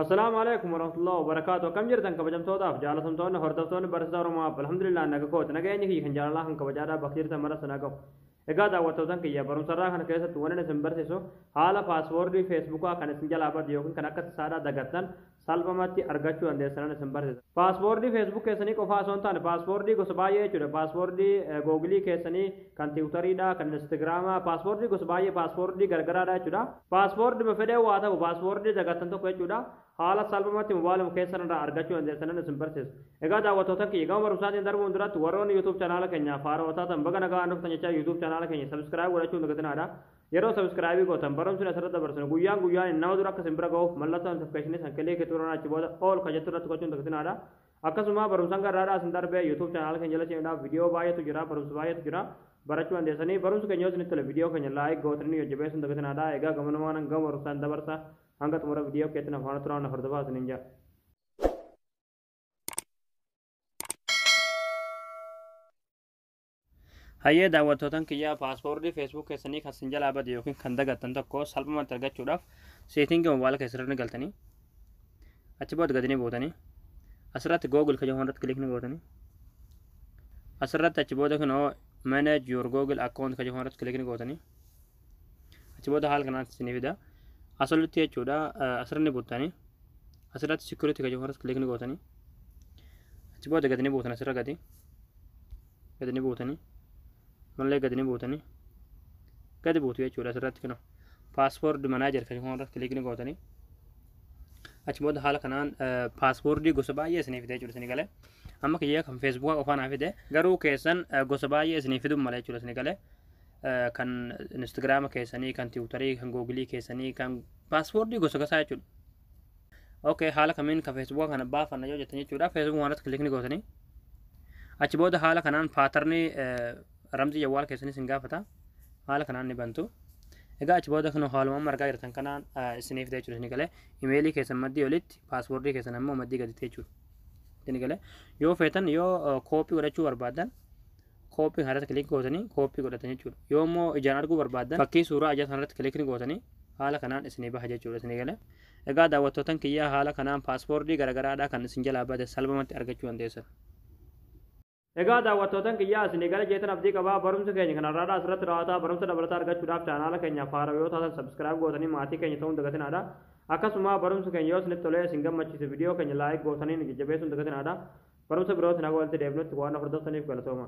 السلام عليكم ورحمة الله وبركاته. كم جرتن كبجم تودا جالة سمتون هردفتون برسدار ما الحمد لله نجكوت نجاني هي خنجر الله هم كبجارا بخير تمرة سناكو. إذا دعوتوتن كيا برون سرا خن كيسة تونا نسمبر سيسو حالا باسورد فيسبوك كان سنجال أبا ديوكن كناكت سارا دعتن salvamatti argachuu dandeessan simbarsiisa. Paaspoortii feesbuuk keessanii qofaa osoo hin taane paaspoortii gosa baay'ee jechuudha. Paaspoortii googilii keessanii kan tiwutariidha, kan instagraamaa, paaspoortii gosa baay'ee paaspoortii gargaraadha jechuudha. Paaspoortii fedhee waa ta'u paaspoortii dagattan tokko jechuudha. Haala salphumatti mobaayiluma keessan irraa argachuu dandeessan simbarsiisa. Egaa daawwattoota kiyya gama barumsaatiin darbuun duratti warroonni yuutuub chanaala keenya faarawwataa ta'an baga nagaa dhuftan jechaa yuutuub chanaala keenya sabskiraayib godhachuun dagatinaadha. Yeroo sabskiraayibii gootan barumsi asirratti dabarsan guyyaan nama dura akka simbira ga'uuf mallattoo notifikashinii san kilikii keetti turan achi booda ol ka jettu irratti gochuun dagatinaadha. Akkasuma barumsaan garraadhaa isin darbee yuutuub chanaala keenya jala seenuudhaaf viidiyoo baay'eetu jira barumsa baay'eetu jira barachuu dandeessanii barumsa keenya yoo isinitti tole viidiyoo keenya laayik gootanii hojjebeessuun dagatinaadha. Egaa gamanumaan gama barumsaan dabarsa hanga xumura viidiyoo keetti nafaana turaan hordofaa isiniin jira. Hayyee daawwattootaan kiyyaa paaspoortii feesbuuk keessanii kan isin jalaa bade yookiin kan dagattan tokko salphumatti argachuudhaaf seetingii mobaayila keessatti galtanii achi booda gadanii bootanii asirratti googil ka jedhamu irratti kilikni gootanii asirratti achi booda kunoo manage your google account ka jedhamu irratti kilikni gootanii achi booda haala kanaan isinii fida asirratti jechuudha asirratti bootanii asirratti security ka jedhamu irratti kilikni gootanii achi booda gadanii bootan asirra gadanii bootanii malee gadanii bootanii gadi bootu jechuudha asirratti kunoo paaspoortii manaajer ka jedhamu irratti kilikni gootanii achi booda haala kanaan paaspoortii gosa baay'ee isinii fide jechuudha isinii galee amma kiyyaa kan feesbuukaa qofaa naa fide garuu keessan gosa baay'ee isinii fiduu mala jechuudha isinii galee kan instagraama keessanii kan tiwutarii kan googilii keessanii kan paaspoortii gosa gosaa jechuudha. Okay haala kamiin kan feesbuukaa kana baafanna yoo jettan jechuudha feesbuukaa irratti kilikni gootanii achi booda haala kanaan paatarnii ramzii jawwaala keessanii isin gaafata haala kanaan ni bantu. Egaa achi booda kun haalumaan margaa jirtan kanaan isiniif ta'e jechuudha isin galee imeelii keessan maddii olitti paaspoortii keessan ammoo maddii gaditti jechuudha isin galee yoo feetan yoo kooppii godhachuu barbaadan kooppii kanarratti kilikii gootanii kooppii godhatan jechuudha yoo immoo ijaan arguu barbaadan fakkii suuraa ajaa sanarratti kilikii gootanii haala kanaan isinii baha jechuudha isin galee. Egaa daawwattootaan kiyyaa haala kanaan paaspoortii garagaraadhaa kan isin jalaa bade salphumatti argachuu dandeessan. Egaa daawwattootaan kiyyaa isin eegala jeetan abdii qabaa barumsa keenya kanarraadhaa asirratti raawwataa barumsa dabalataa argachuudhaaf chaanaala keenya faara yoo taatan sabskiraayib gootanii maatii keenya ta'uun dagatinaadha. Akkasuma barumsa keenya yoo isinitti tolee isin gammachiise viidiyoo keenya laayik gootanii jajjabeessuun dagatinaadha. Barumsa birootiin akka walitti deebinutti waan hordoftaniif galatooma.